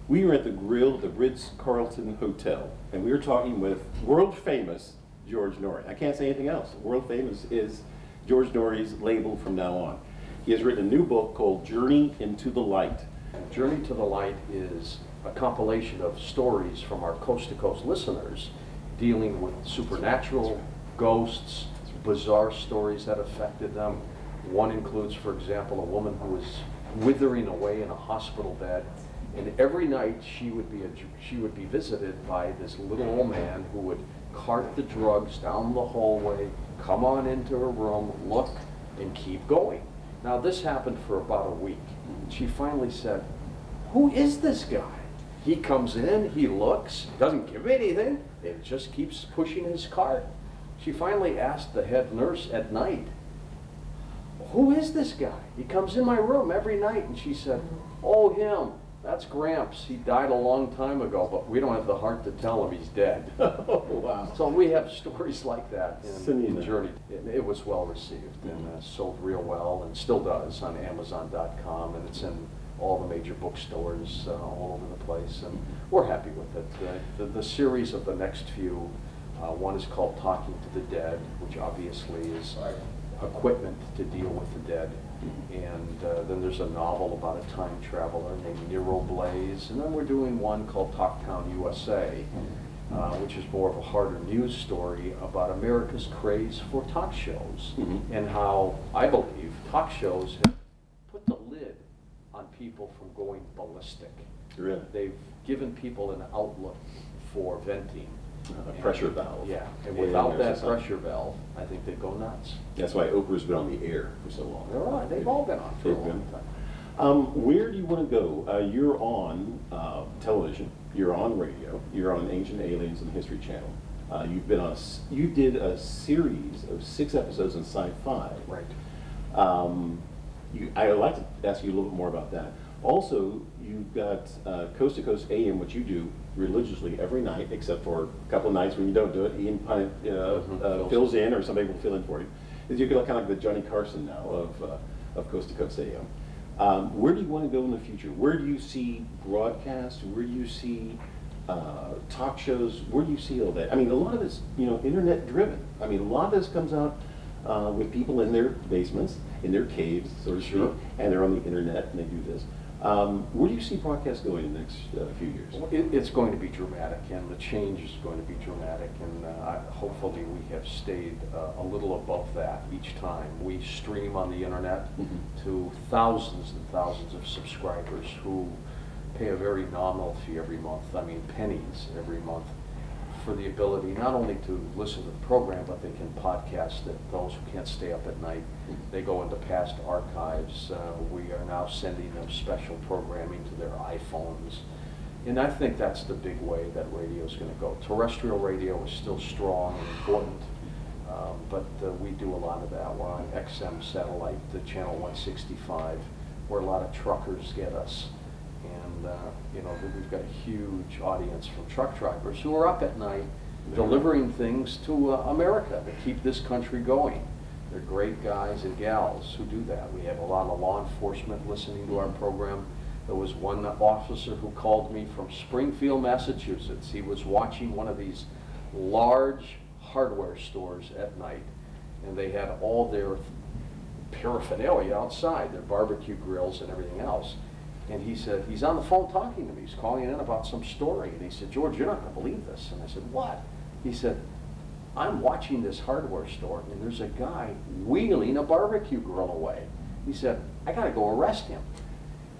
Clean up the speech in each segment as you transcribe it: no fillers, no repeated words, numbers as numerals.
We were at the grill at the Ritz-Carlton Hotel, and we were talking with world-famous George Noory. I can't say anything else. World-famous is George Noory's label from now on. He has written a new book called Journey into the Light. Journey to the Light is a compilation of stories from our coast-to-coast listeners dealing with supernatural, ghosts, bizarre stories that affected them. One includes, for example, a woman who was withering away in a hospital bed, and every night she would be visited by this little old man who would cart the drugs down the hallway, come on into her room, look, and keep going. Now this happened for about a week. She finally said, "Who is this guy? He comes in, he looks, doesn't give anything, and just keeps pushing his cart." She finally asked the head nurse at night, "Who is this guy? He comes in my room every night." And she said, "Oh, him. That's Gramps. He died a long time ago, but we don't have the heart to tell him he's dead." Oh, wow. So we have stories like that in Journey. It was well received and sold real well, and still does on Amazon.com, and it's in all the major bookstores all over the place, and we're happy with it. The series of the next few, one is called Talking to the Dead, which obviously is equipment to deal with the dead. And then there's a novel about a time traveler named Nero Blaze. And then we're doing one called Talktown USA, which is more of a harder news story about America's craze for talk shows and how, I believe, talk shows have put the lid on people from going ballistic. Really? They've given people an outlet for venting. A pressure valve. Yeah, and without that pressure valve, I think they'd go nuts. That's why Oprah's been on the air for so long. They're on. They've all been on for a long time. Where do you want to go? You're on television, you're on radio, you're on Ancient Aliens and History Channel. You've been on you did a series of 6 episodes on Sci-Fi. Right. I'd like to ask you a little bit more about that. Also, you've got Coast to Coast AM, which you do religiously every night, except for a couple of nights when you don't do it. Ian fills in, or somebody will fill in for you. You're kind of like the Johnny Carson now of Coast to Coast AM. Where do you want to go in the future? Where do you see broadcast? Where do you see talk shows? Where do you see all that? I mean, a lot of it's internet driven. I mean, a lot of this comes out with people in their basements, in their caves, so to speak, and they're on the internet and they do this. Where do you see broadcast going in the next few years? Well, it's going to be dramatic, and the change is going to be dramatic, and hopefully we have stayed a little above that each time. We stream on the internet to thousands and thousands of subscribers who pay a very nominal fee every month, I mean pennies every month, for the ability not only to listen to the program, but they can podcast it. Those who can't stay up at night, they go into past archives. We are now sending them special programming to their iPhones. And I think that's the big way that radio is going to go. Terrestrial radio is still strong and important, but we do a lot of that. We're on XM satellite, the channel 165, where a lot of truckers get us. And we've got a huge audience from truck drivers who are up at night delivering things to America to keep this country going. They're great guys and gals who do that. We have a lot of law enforcement listening to our program. There was one officer who called me from Springfield, Massachusetts. He was watching one of these large hardware stores at night, and they had all their paraphernalia outside, their barbecue grills and everything else. And he said, he's on the phone talking to me. He's calling in about some story. And he said, "George, you're not going to believe this." And I said, "What?" He said, "I'm watching this hardware store, and there's a guy wheeling a barbecue grill away." He said, "I got to go arrest him."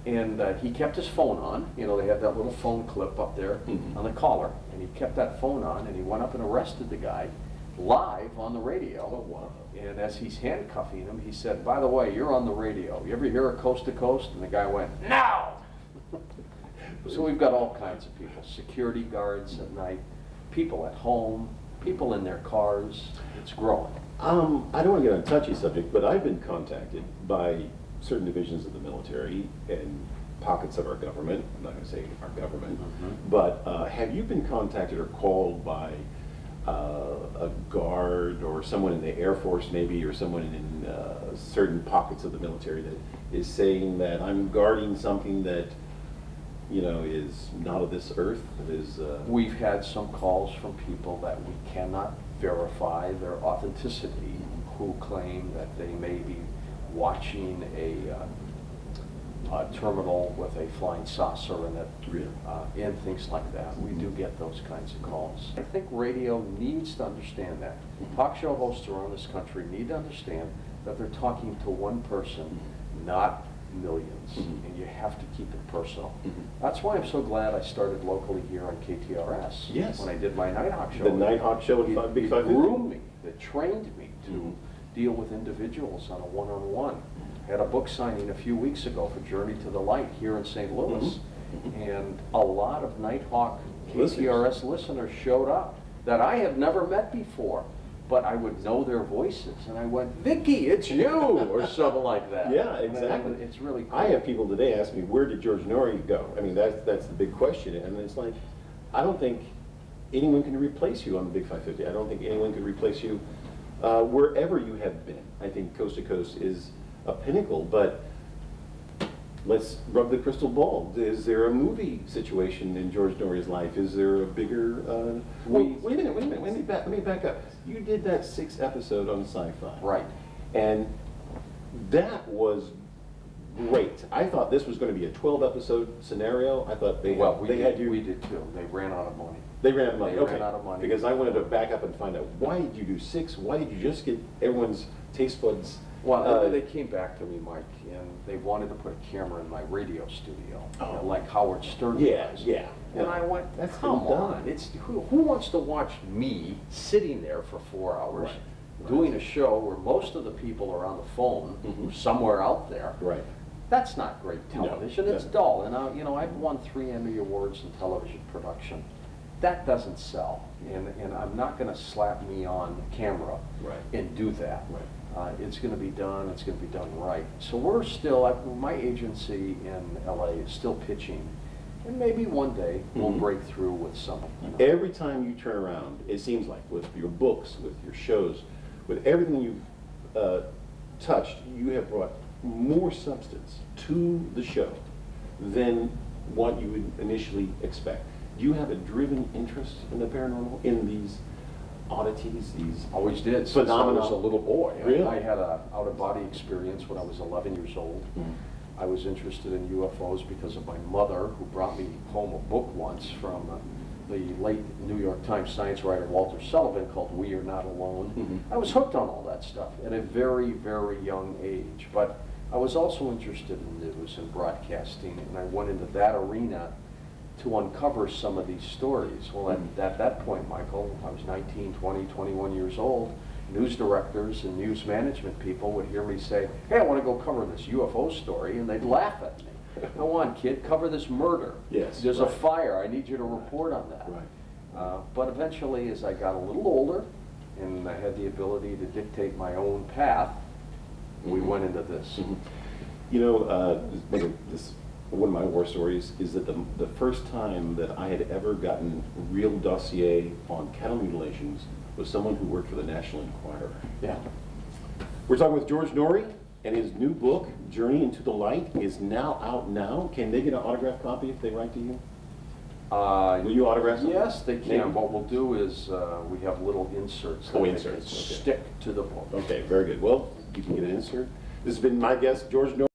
And he kept his phone on. They have that little phone clip up there on the collar. And he kept that phone on, and he went up and arrested the guy live on the radio. Oh, wow. And as he's handcuffing him, he said, "By the way, you're on the radio. You ever hear of Coast to Coast?" And the guy went, "No!" So we've got all kinds of people. Security guards at night, people at home, people in their cars. It's growing. I don't want to get on a touchy subject, but I've been contacted by certain divisions of the military and pockets of our government. I'm not going to say our government, but have you been contacted or called by a guard or someone in the Air Force maybe, or someone in certain pockets of the military that is saying that I'm guarding something that you know, is not of this earth? Is We've had some calls from people that we cannot verify their authenticity, who claim that they may be watching a terminal with a flying saucer in it, Really? And things like that. We do get those kinds of calls. I think radio needs to understand that. Talk show hosts around this country need to understand that they're talking to one person, not millions, and you have to keep it personal. That's why I'm so glad I started locally here on KTRS. Yes. When I did my Nighthawk show. The Nighthawk show at It Big 550? groomed me, it trained me to deal with individuals on a one-on-one. Had a book signing a few weeks ago for Journey to the Light here in St. Louis, and a lot of Nighthawk KTRS listeners showed up that I have never met before, but I would know their voices, and I went, "Vicky, it's you," or something like that. Yeah, exactly. It's really cool. I have people today ask me, where did George Noory go? I mean, that's the big question, and it's like, I don't think anyone can replace you on the Big 550. I don't think anyone can replace you wherever you have been. I think Coast to Coast is a pinnacle, but let's rub the crystal ball. Is there a movie situation in George Noory's life? Is there a bigger... wait a minute, let me back up. You did that 6th episode on sci-fi. Right. And that was great. I thought this was going to be a 12-episode scenario. I thought they had you... We did too. They ran out of money. They ran out of money, They okay. ran out of money. Because I wanted to back up and find out, why did you do 6? Why did you just get everyone's taste buds? Well, they came back to me, Mike, and they wanted to put a camera in my radio studio, you know, like Howard Stern does. Yeah. And I went, That's come been done. on, who wants to watch me sitting there for 4 hours doing a show where most of the people are on the phone somewhere out there? Right. That's not great television. No, it's dull. And you know, I've won 3 Emmy Awards in television production. That doesn't sell, and I'm not going to slap me on camera and do that. Right. It's going to be done. It's going to be done right. So we're still, my agency in LA is still pitching, and maybe one day we'll break through with something. You know. Every time you turn around, it seems like, with your books, with your shows, with everything you've touched, you have brought more substance to the show than what you would initially expect. Do you have a driven interest in the paranormal, in these oddities, these Always did, since phenomena? I was a little boy. Really? I had an out-of-body experience when I was 11 years old. I was interested in UFOs because of my mother, who brought me home a book once from the late New York Times science writer Walter Sullivan called We Are Not Alone. I was hooked on all that stuff at a very, very young age. But I was also interested in news and broadcasting, and I went into that arena to uncover some of these stories. Well, at that point, Michael, I was 19, 20, 21 years old. News directors and news management people would hear me say, "Hey, I want to go cover this UFO story," and they'd laugh at me. "Go on, kid, cover this murder. Yes, There's a fire. I need you to report on that." Right. But eventually, as I got a little older and I had the ability to dictate my own path, we went into this. You know, one of my war stories is that the first time that I had ever gotten real dossier on cattle mutilations was someone who worked for the National Enquirer. Yeah. We're talking with George Noory, and his new book, Journey into the Light, is now out now. Can they get an autographed copy if they write to you? Will you autograph them? Yes, they can. Maybe. What we'll do is we have little inserts that Inserts, they can okay. stick to the book. Okay, very good. Well, you can get an insert. This has been my guest, George Noory.